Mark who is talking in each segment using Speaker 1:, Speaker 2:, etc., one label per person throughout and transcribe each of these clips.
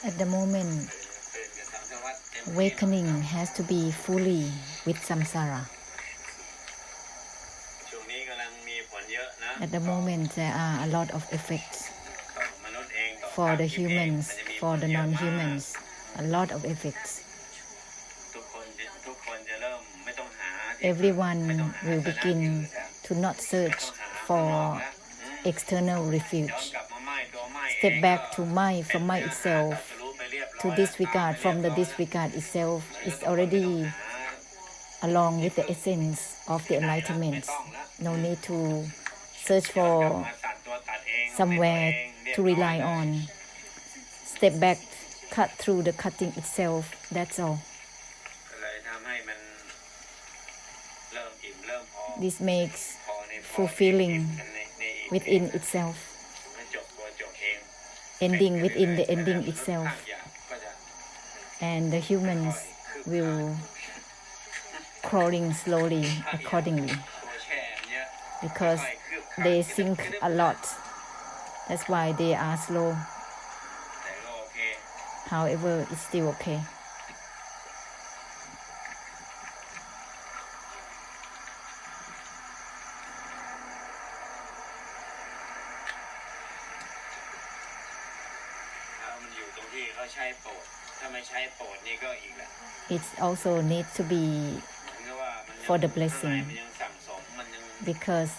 Speaker 1: At the moment, awakening has to be fully with samsara. At the moment, there are a lot of effects for the humans, for the non-humans, a lot of effects. Everyone will begin to not search for external refuge. Step back to my from my itself, to disregard from the disregard itself is already along with the essence of the enlightenment. No need to search for somewhere to rely on. Step back, cut through the cutting itself, that's all. This makes fulfilling within itself, ending within the ending itself, and the humans will crawling slowly accordingly because they think a lot. That's why they are slow. However, it's still okay. It also needs to be for the blessing, because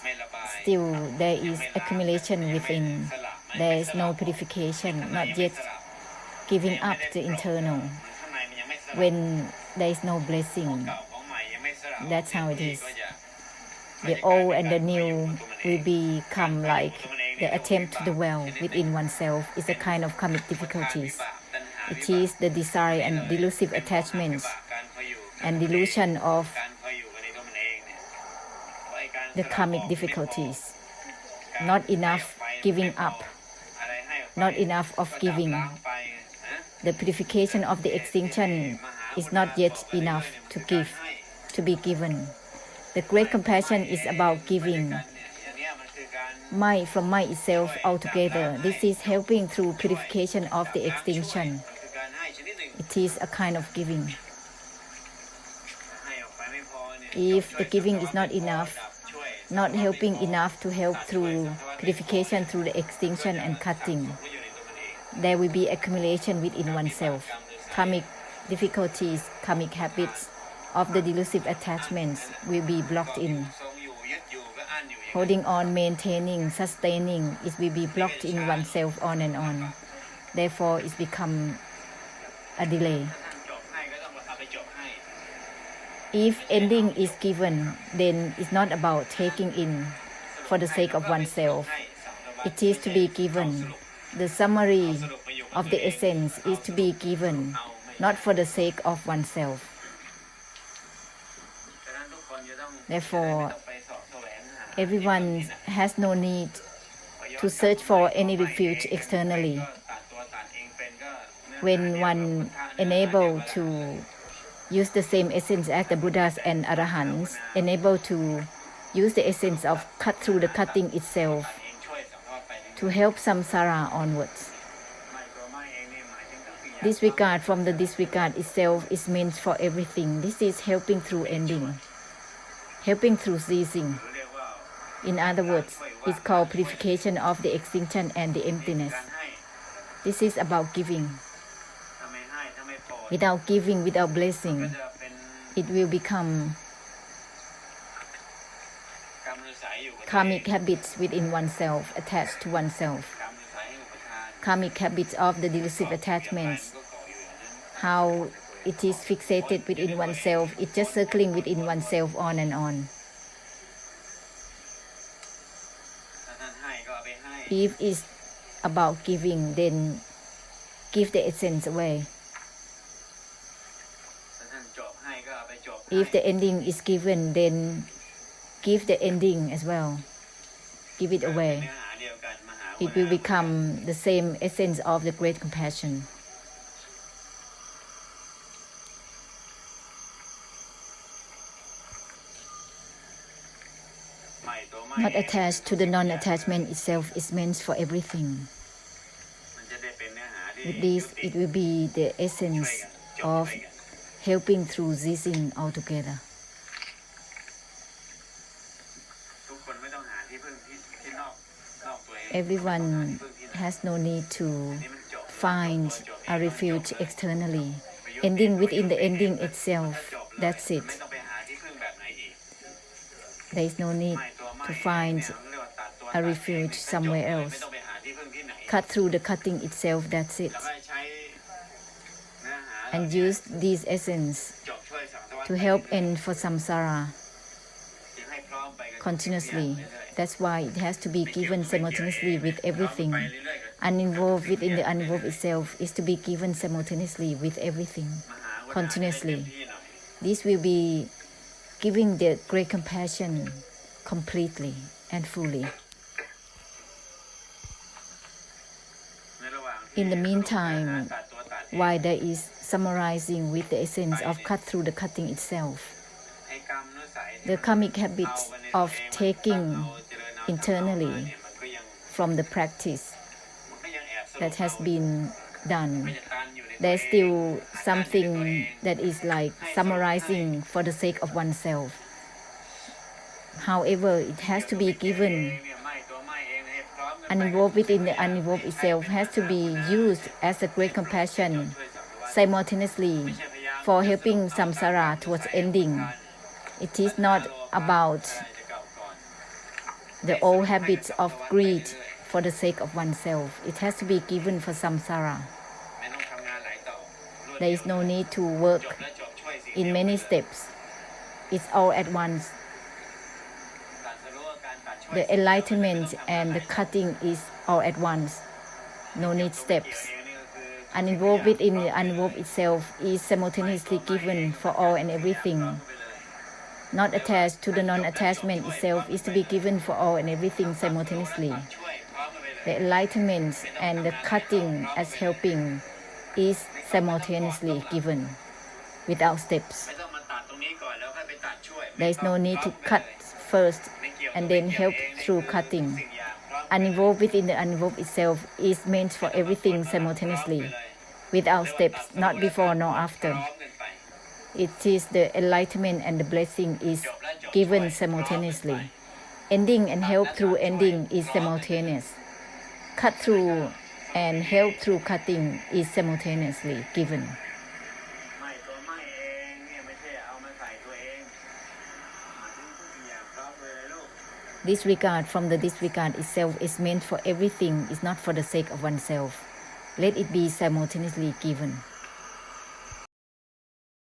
Speaker 1: still there is accumulation within. There is no purification, not yet giving up the internal. When there is no blessing, that's how it is. The old and the new will become like the attempt to dwell within oneself is a kind of karmic difficulties. It is the desire and delusive attachments and delusion of the karmic difficulties. Not enough giving up, not enough of giving. The purification of the extinction is not yet enough to give, to be given. The great compassion is about giving. My from my itself altogether. This is helping through purification of the extinction. It is a kind of giving. If the giving is not enough, not helping enough to help through purification through the extinction and cutting, there will be accumulation within oneself. Karmic difficulties, karmic habits of the delusive attachments will be blocked in. Holding on, maintaining, sustaining, it will be blocked in oneself on and on. Therefore, it's become a delay. If ending is given, then it's not about taking in for the sake of oneself. It is to be given. The summary of the essence is to be given, not for the sake of oneself. Therefore, everyone has no need to search for any refuge externally. When one enabled to use the same essence as the Buddhas and Arahants, enabled to use the essence of cut through the cutting itself to help samsara onwards. Disregard from the disregard itself is meant for everything. This is helping through ending, helping through ceasing. In other words, it's called purification of the extinction and the emptiness. This is about giving. Without giving, without blessing, it will become karmic habits within oneself, attached to oneself. Karmic habits of the delusive attachments, how it is fixated within oneself, it's just circling within oneself on and on. If it's about giving, then give the essence away. If the ending is given, then give the ending as well. Give it away. It will become the same essence of the great compassion. Not attached to the non-attachment itself is meant for everything. With this, it will be the essence of helping through ceasing altogether. Everyone has no need to find a refuge externally. Ending within the ending itself, that's it. There is no need to find a refuge somewhere else. Cut through the cutting itself, that's it. And use this essence to help end for samsara continuously. That's why it has to be given simultaneously with everything. Uninvolved within the uninvolved itself is to be given simultaneously with everything, continuously. This will be giving the great compassion completely and fully. In the meantime, while there is summarizing with the essence of cut through the cutting itself, the karmic habits of taking internally from the practice that has been done, there's still something that is like summarizing for the sake of oneself. However, it has to be given. Uninvolved within the uninvolved itself has to be used as a great compassion simultaneously for helping samsara towards ending. It is not about the old habits of greed for the sake of oneself. It has to be given for samsara. There is no need to work in many steps. It's all at once. The enlightenment and the cutting is all at once. No need steps. Uninvolved within the uninvolved itself is simultaneously given for all and everything. Not attached to the non-attachment itself is to be given for all and everything simultaneously. The enlightenment and the cutting as helping is simultaneously given without steps. There is no need to cut first and then help through cutting. Uninvolved within the uninvolved itself is meant for everything simultaneously, without steps, not before nor after. It is the enlightenment and the blessing is given simultaneously. Ending and help through ending is simultaneous. Cut through and help through cutting is simultaneously given. Disregard from the disregard itself is meant for everything, is not for the sake of oneself. Let it be simultaneously given.